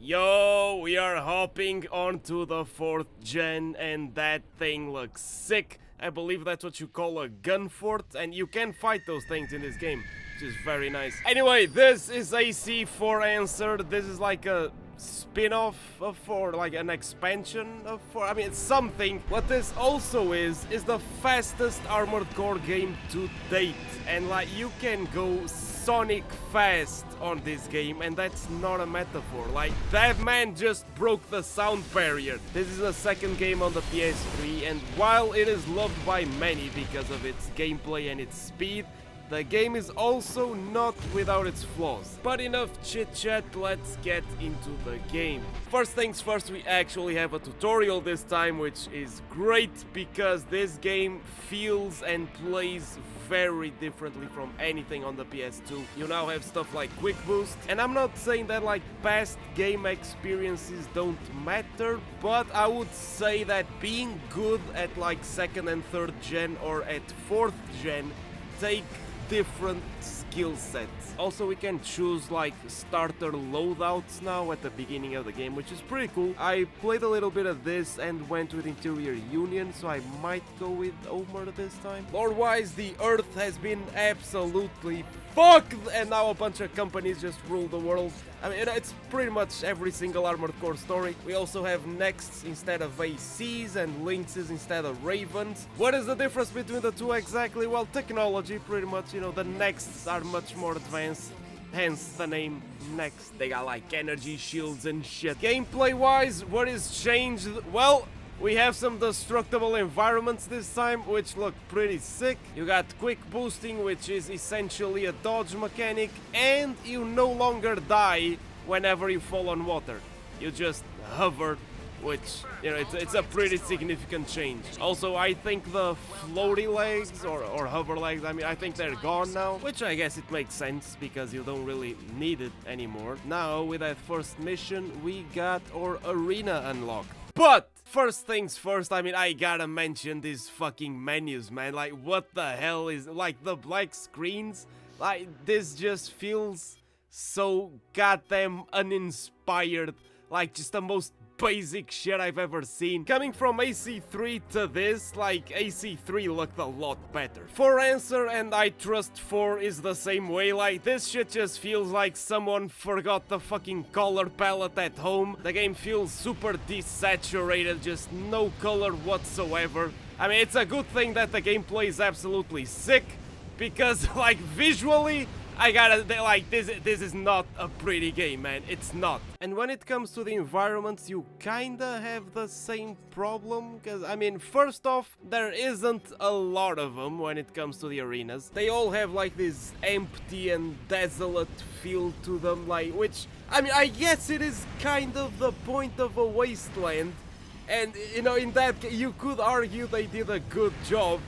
Yo, we are hopping onto the 4th gen and that thing looks sick. I believe that's what you call a gun fort, and you can fight those things in this game, which is very nice. Anyway, this is AC4 Answered. This is like a spin-off of 4, like an expansion of 4. I mean, it's something. What this also is the fastest Armored Core game to date. And like, you can go Sonic fast on this game, and that's not a metaphor. Like, that man just broke the sound barrier. This is the second game on the PS3, and while it is loved by many because of its gameplay and its speed, the game is also not without its flaws. But enough chit-chat, let's get into the game. First things first, we actually have a tutorial this time, which is great because this game feels and plays very differently from anything on the PS2. You now have stuff like Quick Boost, and I'm not saying that like past game experiences don't matter, but I would say that being good at like 2nd and 3rd gen or at 4th gen take different skill sets. Also, we can choose like starter loadouts now at the beginning of the game, which is pretty cool. I played a little bit of this and went with Interior Union, so I might go with Omer this time. Lore-wise, the Earth has been absolutely fucked, and now a bunch of companies just rule the world. I mean, it's pretty much every single Armored Core story. We also have Nexts instead of ACs and Lynxes instead of Ravens. What is the difference between the two exactly? Well, technology, pretty much. You know, the Nexts are much more advanced, hence the name Next. They got like energy shields and shit. Gameplay-wise, what is changed? Well, we have some destructible environments this time, which look pretty sick. You got quick boosting, which is essentially a dodge mechanic, and you no longer die whenever you fall on water. You just hover, which, you know, it's a pretty significant change. Also, I think the floaty legs or hover legs, I mean, I think they're gone now, which I guess it makes sense because you don't really need it anymore. Now, with that first mission, we got our arena unlocked. But first things first, I mean, I gotta mention these fucking menus, man. Like, what the hell is, like, the black screens? Like, this just feels so goddamn uninspired. Like, just the most basic shit I've ever seen. Coming from AC3 to this, like, AC3 looked a lot better. For Answer, and I trust 4 is the same way. Like, this shit just feels like someone forgot the fucking color palette at home. The game feels super desaturated, just no color whatsoever. I mean, it's a good thing that the gameplay is absolutely sick, because, like, visually, I gotta, like, this is not a pretty game, man. It's not. And when it comes to the environments, you kinda have the same problem, because, I mean, first off, there isn't a lot of them when it comes to the arenas. They all have, like, this empty and desolate feel to them, like, which, I mean, I guess it is kind of the point of a wasteland. And, you know, in that, you could argue they did a good job.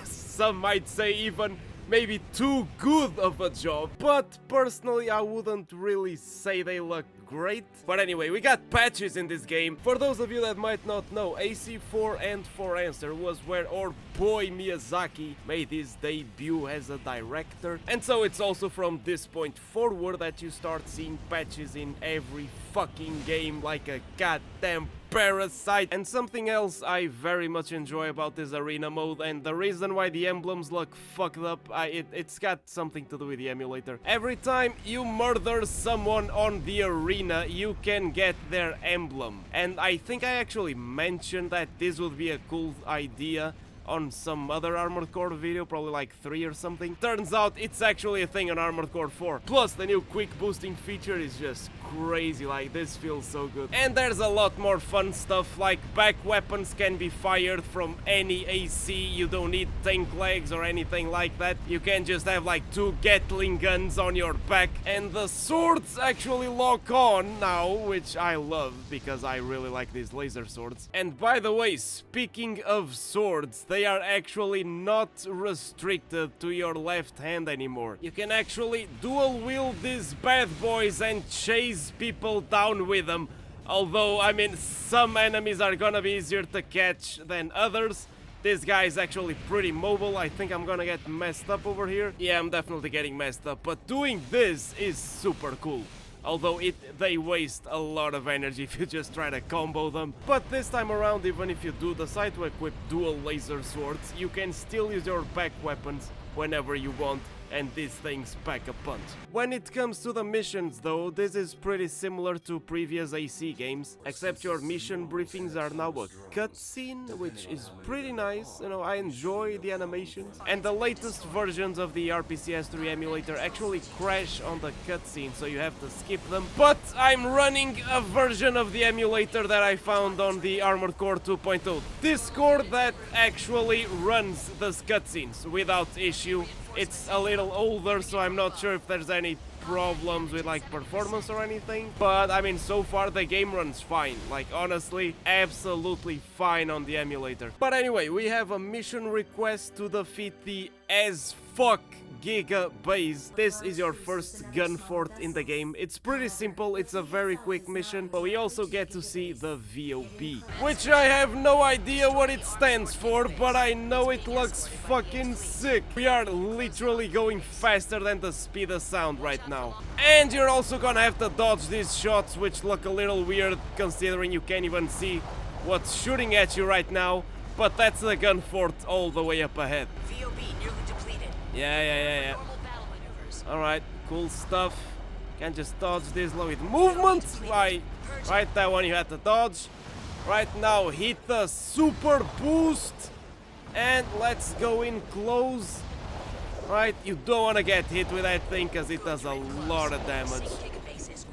Some might say even maybe too good of a job, but personally I wouldn't really say they look great. But anyway, we got patches in this game. For those of you that might not know, AC4 and 4 Answer was where our boy Miyazaki made his debut as a director, and so it's also from this point forward that you start seeing patches in every fucking game like a goddamn parasite. And something else I very much enjoy about this arena mode, and the reason why the emblems look fucked up, it's got something to do with the emulator. Every time you murder someone on the arena, you can get their emblem. And I think I actually mentioned that this would be a cool idea on some other Armored Core video, probably like 3 or something. Turns out it's actually a thing on Armored Core 4. Plus, the new quick boosting feature is just crazy. Like, this feels so good. And there's a lot more fun stuff, like back weapons can be fired from any AC. You don't need tank legs or anything like that. You can just have like 2 Gatling guns on your back, and the swords actually lock on now, which I love because I really like these laser swords. And by the way, speaking of swords, they are actually not restricted to your left hand anymore. You can actually dual wield these bad boys and chase people down with them. Although, I mean, some enemies are gonna be easier to catch than others. This guy is actually pretty mobile. I think I'm gonna get messed up over here. Yeah, I'm definitely getting messed up, but doing this is super cool. although they waste a lot of energy if you just try to combo them. But this time around, even if you do decide to equip dual laser swords, you can still use your back weapons whenever you want, and these things pack a punch. When it comes to the missions though, this is pretty similar to previous AC games, except your mission briefings are now a cutscene, which is pretty nice. You know, I enjoy the animations. And the latest versions of the RPCS3 emulator actually crash on the cutscene, so you have to skip them. But I'm running a version of the emulator that I found on the Armored Core 2.0 Discord that actually runs those cutscenes without issue. It's a little older, so I'm not sure if there's any problems with like performance or anything, but I mean, so far the game runs fine. Like, honestly, absolutely fine on the emulator. But anyway, we have a mission request to defeat the as fuck Giga base. This is your first gun fort in the game. It's pretty simple, it's a very quick mission, but we also get to see the VOB, which I have no idea what it stands for, but I know it looks fucking sick. We are literally going faster than the speed of sound right now. And you're also gonna have to dodge these shots, which look a little weird considering you can't even see what's shooting at you right now, but that's the gun fort all the way up ahead. Yeah. Alright, cool stuff. Can't just dodge this with movement. Right, that one you had to dodge. Right now, hit the super boost. And let's go in close. Right, you don't want to get hit with that thing because it does a lot of damage.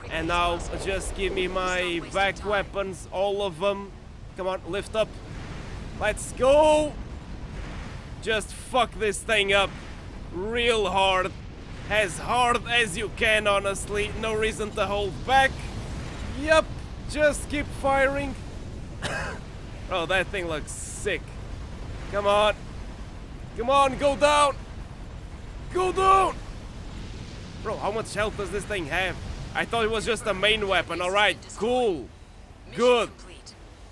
And now, just give me my back weapons, all of them. Come on, lift up. Let's go. Just fuck this thing up. Real hard, as you can, honestly. No reason to hold back. Yep, just keep firing. Oh, that thing looks sick. Come on, go down, bro. How much health does this thing have? I thought it was just a main weapon. All right, cool, good,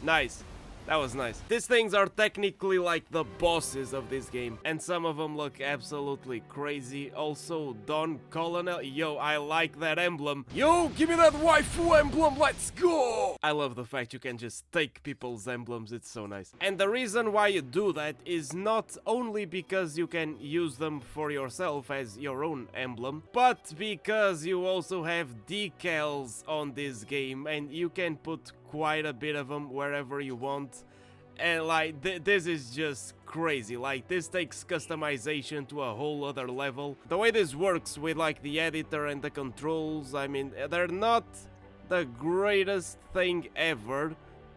nice. That was nice. These things are technically like the bosses of this game, and some of them look absolutely crazy. Also, Don Colonel, yo, I like that emblem. Yo, give me that waifu emblem, let's go! I love the fact you can just take people's emblems, it's so nice. And the reason why you do that is not only because you can use them for yourself as your own emblem, but because you also have decals on this game, and you can put quite a bit of them wherever you want. And like, this is just crazy. Like, this takes customization to a whole other level. The way this works with like the editor and the controls, I mean, they're not the greatest thing ever,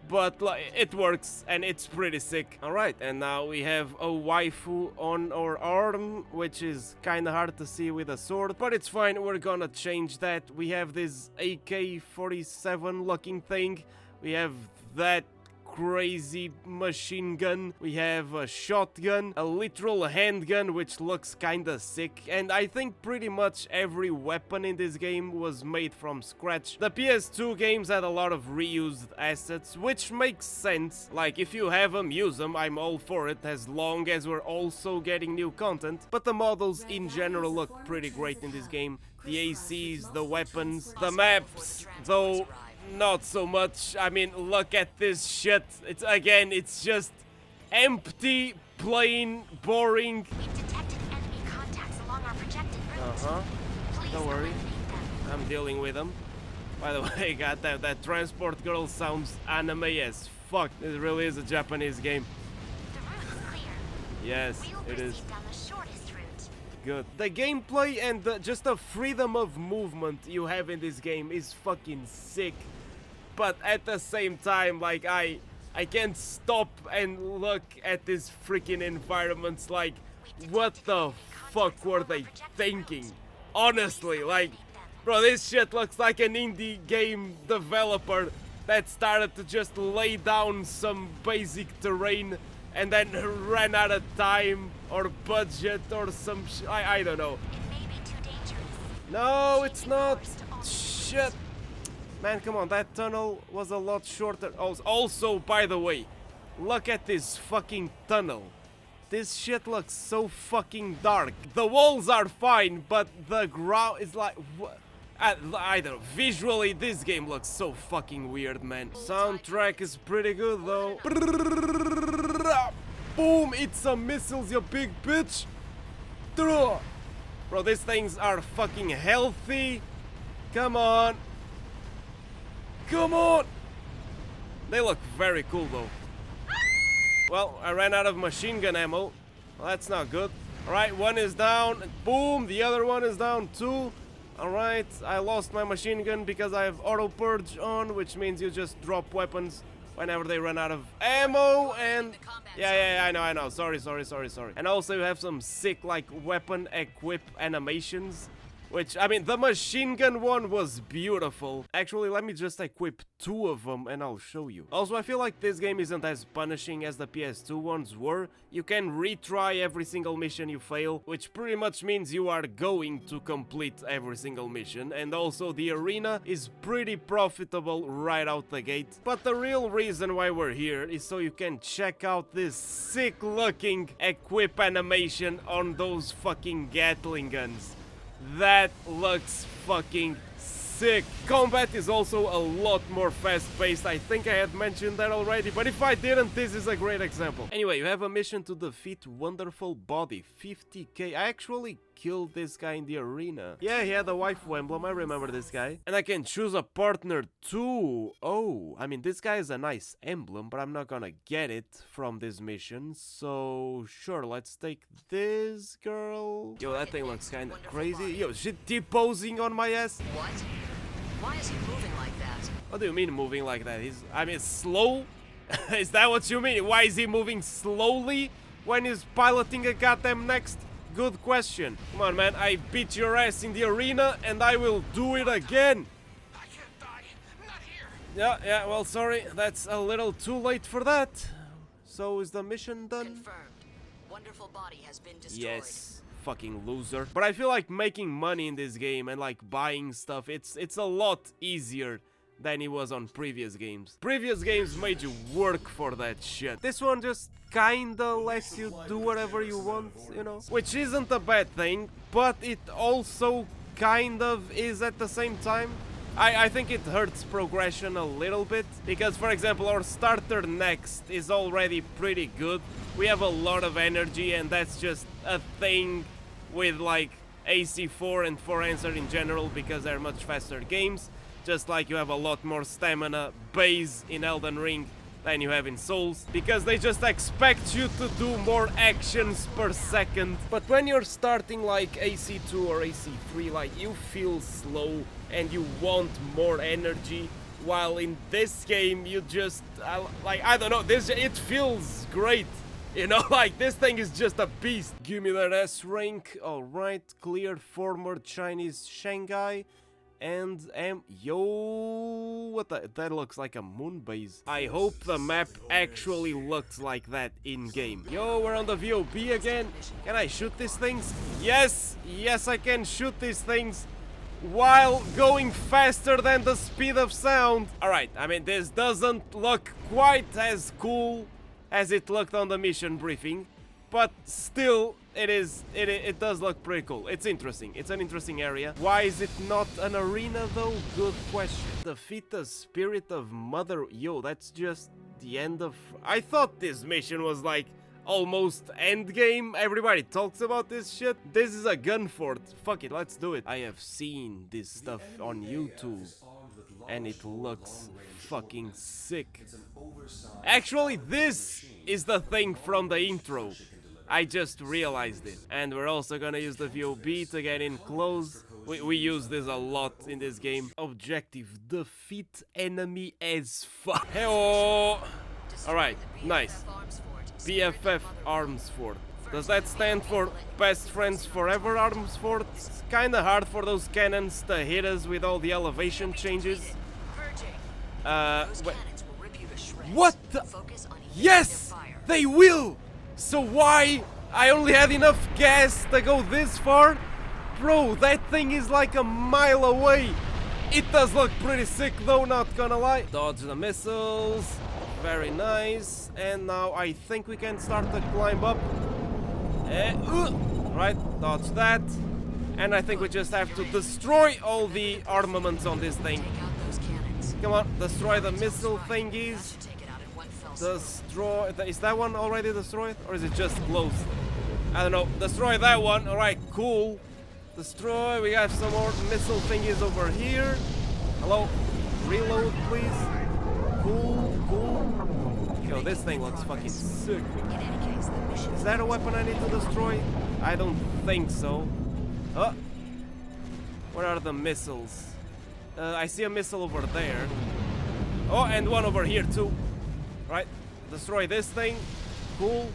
but like, it works and it's pretty sick. Alright, and now we have a waifu on our arm, which is kinda hard to see with a sword, but it's fine, we're gonna change that. We have this AK-47 looking thing. We have that crazy machine gun. We have a shotgun, a literal handgun, which looks kinda sick. And I think pretty much every weapon in this game was made from scratch. The PS2 games had a lot of reused assets, which makes sense. Like, if you have them, use them. I'm all for it, as long as we're also getting new content. But the models in general look pretty great in this game. The ACs, the weapons, the maps, though not so much. I mean, look at this shit. It's just empty, plain, boring. We've detected enemy contacts along our projected route. Don't worry, I'm dealing with them. By the way, goddamn, that transport girl sounds anime as fuck. This really is a Japanese game. The route is clear. Yes, it is. Down the shortest route. Good. The gameplay and just the freedom of movement you have in this game is fucking sick. But at the same time, like, I can't stop and look at these freaking environments. Like, what the fuck were they thinking? Honestly, like, bro, this shit looks like an indie game developer that started to just lay down some basic terrain and then ran out of time or budget or some I don't know. It may be too dangerous. No, it's not. Shit. Man, come on, that tunnel was a lot shorter. Also, by the way, look at this fucking tunnel. This shit looks so fucking dark. The walls are fine, but the ground is like... Either visually, this game looks so fucking weird, man. Soundtrack is pretty good though. Boom! It's some missiles, you big bitch. Bro, these things are fucking healthy. Come on. Come on. They look very cool though. Well, I ran out of machine gun ammo. Well, that's not good. Alright, one is down. Boom, the other one is down too. Alright, I lost my machine gun because I have auto purge on, which means you just drop weapons whenever they run out of ammo. And yeah, I know. Sorry. And also you have some sick like weapon equip animations. Which, I mean, the machine gun one was beautiful. Actually, let me just equip 2 of them and I'll show you. Also, I feel like this game isn't as punishing as the PS2 ones were. You can retry every single mission you fail, which pretty much means you are going to complete every single mission. And also, the arena is pretty profitable right out the gate. But the real reason why we're here is so you can check out this sick-looking equip animation on those fucking Gatling guns. That looks fucking sick. Combat is also a lot more fast-paced. I think I had mentioned that already, but if I didn't, this is a great example. Anyway, you have a mission to defeat Wonderful Body, 50k. I actually killed this guy in the arena. Yeah, he had a waifu emblem, I remember this guy. And I can choose a partner too. Oh, I mean, this guy is a nice emblem, but I'm not gonna get it from this mission. So, sure, let's take this girl. Yo, that thing looks kinda crazy. Yo, is she T-posing on my ass? What? Why is he moving like that? What do you mean moving like that? I mean, slow? Is that what you mean? Why is he moving slowly when he's piloting a goddamn next? Good question. Come on, man. I beat your ass in the arena and I will do it again. I can't die. Not here. Yeah, well, sorry. That's a little too late for that. So, is the mission done? Confirmed. Wonderful Body has been destroyed. Yes. Fucking loser. But I feel like making money in this game and like buying stuff, it's a lot easier than it was on previous games. Previous games made you work for that shit. This one just kinda lets you do whatever you want, you know? Which isn't a bad thing, but it also kind of is at the same time. I think it hurts progression a little bit, because for example our starter next is already pretty good. We have a lot of energy and that's just a thing with like AC4 and 4 Answer in general because they're much faster games. Just like you have a lot more stamina base in Elden Ring than you have in Souls, because they just expect you to do more actions per second. But when you're starting like AC2 or AC3, like you feel slow and you want more energy, while in this game you just like, I don't know, it feels great. You know, like this thing is just a beast. Give me that S rank. Alright, cleared former Chinese Shanghai. And yo, what that looks like a moon base. I hope the map actually looks like that in game. Yo, we're on the VOB again. Can I shoot these things? Yes, I can shoot these things while going faster than the speed of sound. Alright, I mean, this doesn't look quite as cool as it looked on the mission briefing, but still it does look pretty cool. It's interesting. It's an interesting area. Why is it not an arena though? Good question. Defeat the spirit of Mother. Yo, that's just the end of... I thought this mission was like almost end game. Everybody talks about this shit. This is a gun fort. Fuck it, let's do it. I have seen this stuff on YouTube and it looks fucking sick. Actually, this is the thing from the intro. I just realized it. And we're also gonna use the VOB to get in close. We use this a lot in this game. Objective, defeat enemy as fuck. Hey-oh! Alright, nice. BFF Arms Fort. Does that stand for Best Friends Forever Arms Fort? It's kinda hard for those cannons to hit us with all the elevation changes. What the? Yes! They will! So why? I only had enough gas to go this far? Bro, that thing is like a mile away. It does look pretty sick though, not gonna lie. Dodge the missiles. Very nice. And now I think we can start to climb up. Right, dodge that. And I think we just have to destroy all the armaments on this thing. Take out those cannons. Come on, destroy the missile That thingies. should take it out in one fell swoop. Destroy... Is that one already destroyed? Or is it just close? I don't know. Destroy that one. Alright, cool. Destroy. We have some more missile thingies over here. Hello? Reload, please. Cool, cool. Yo, this thing looks fucking sick. In any case, the mission Is that a weapon I need to destroy? I don't think so. Oh! Where are the missiles? I see a missile over there. Oh, and one over here too. Right, destroy this thing. Cool.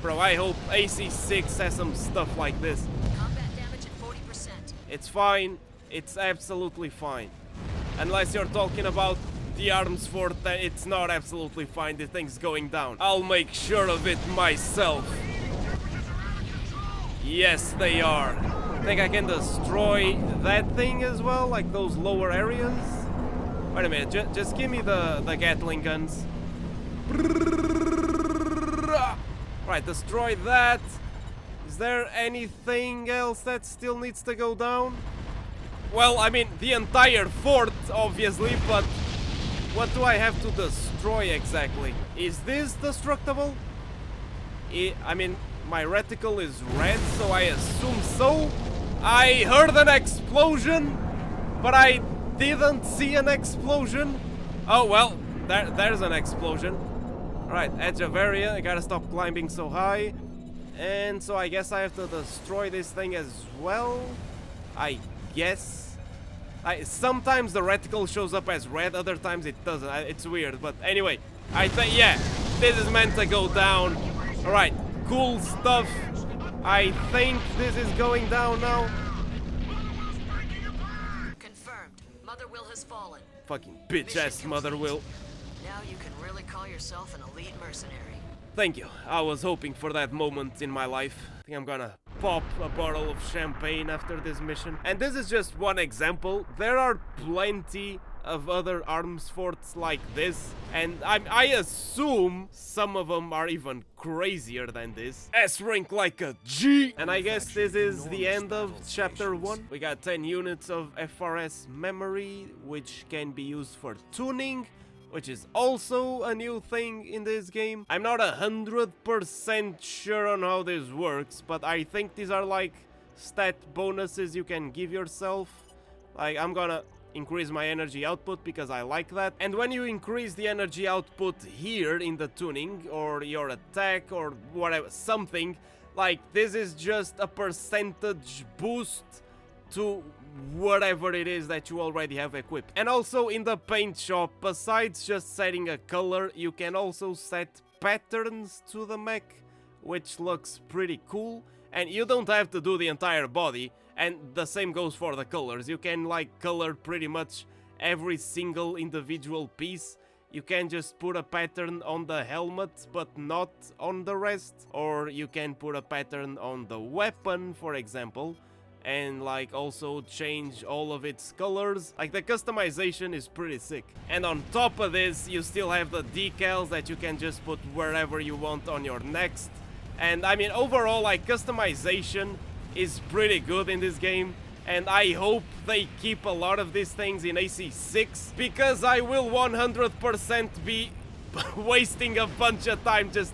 Bro, I hope AC6 has some stuff like this. combat damage at 40%. It's fine. It's absolutely fine. Unless you're talking about the arms fort, then it's not absolutely fine. The thing's going down. I'll make sure of it myself. Yes, they are. Think I can destroy that thing as well, like those lower areas? Wait a minute, just give me the Gatling guns. Right, destroy that. Is there anything else that still needs to go down? Well, I mean, the entire fort, obviously, but what do I have to destroy exactly? Is this destructible? I mean, my reticle is red, so I assume so. I heard an explosion, but I didn't see an explosion. Oh, well, there's an explosion. Alright, edge of area, I gotta stop climbing so high. And so I guess I have to destroy this thing as well. I guess. Sometimes the reticle shows up as red, other times it doesn't. It's weird, but anyway, I think, yeah, this is meant to go down. Alright, cool stuff. I think this is going down now. Confirmed. Mother Will has fallen. Fucking bitch-ass Mother Will. Now you can really call yourself an elite mercenary. Thank you. I was hoping for that moment in my life. I think I'm gonna pop a bottle of champagne after this mission. And this is just one example. There are plenty of other arms forts like this, and I assume some of them are even crazier than this. S-rank like a G! And I guess this is the end of chapter 1. We got 10 units of FRS memory, which can be used for tuning, which is also a new thing in this game. I'm not 100% sure on how this works, but I think these are like stat bonuses you can give yourself. Like, I'm gonna increase my energy output because I like that. And when you increase the energy output here in the tuning, or your attack, or whatever, something, like this is just a percentage boost to whatever it is that you already have equipped. And also in the paint shop, besides just setting a color, you can also set patterns to the mech, which looks pretty cool. And you don't have to do the entire body, and the same goes for the colors. You can like color pretty much every single individual piece. You can just put a pattern on the helmet, but not on the rest. Or you can put a pattern on the weapon, for example, and like also change all of its colors. Like, the customization is pretty sick. And on top of this, you still have the decals that you can just put wherever you want on your next. And I mean, overall, like, customization is pretty good in this game, and I hope they keep a lot of these things in AC6, because I will 100% be wasting a bunch of time just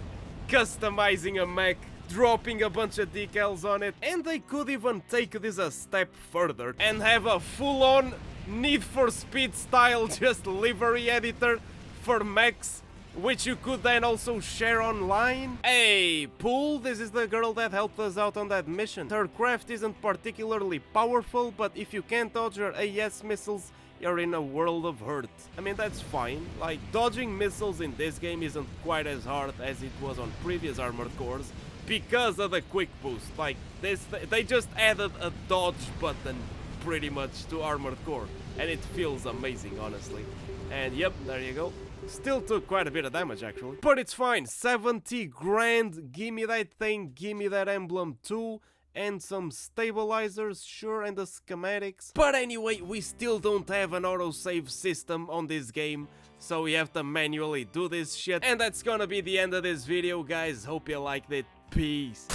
customizing a mech, dropping a bunch of decals on it. And they could even take this a step further and have a full-on Need for Speed style just livery editor for mechs, which you could then also share online. Hey, Pool, this is the girl that helped us out on that mission. Her craft isn't particularly powerful, but if you can't dodge her AS missiles, you're in a world of hurt. I mean, that's fine. Like, dodging missiles in this game isn't quite as hard as it was on previous Armored Cores, because of the quick boost. Like, this, they just added a dodge button pretty much to Armored Core, and it feels amazing, honestly. And yep, there you go. Still took quite a bit of damage, actually. But it's fine. 70 grand. Gimme that thing. Gimme that emblem too. And some stabilizers, sure, and the schematics. But anyway, we still don't have an autosave system on this game, so we have to manually do this shit. And that's gonna be the end of this video, guys. Hope you liked it. Peace.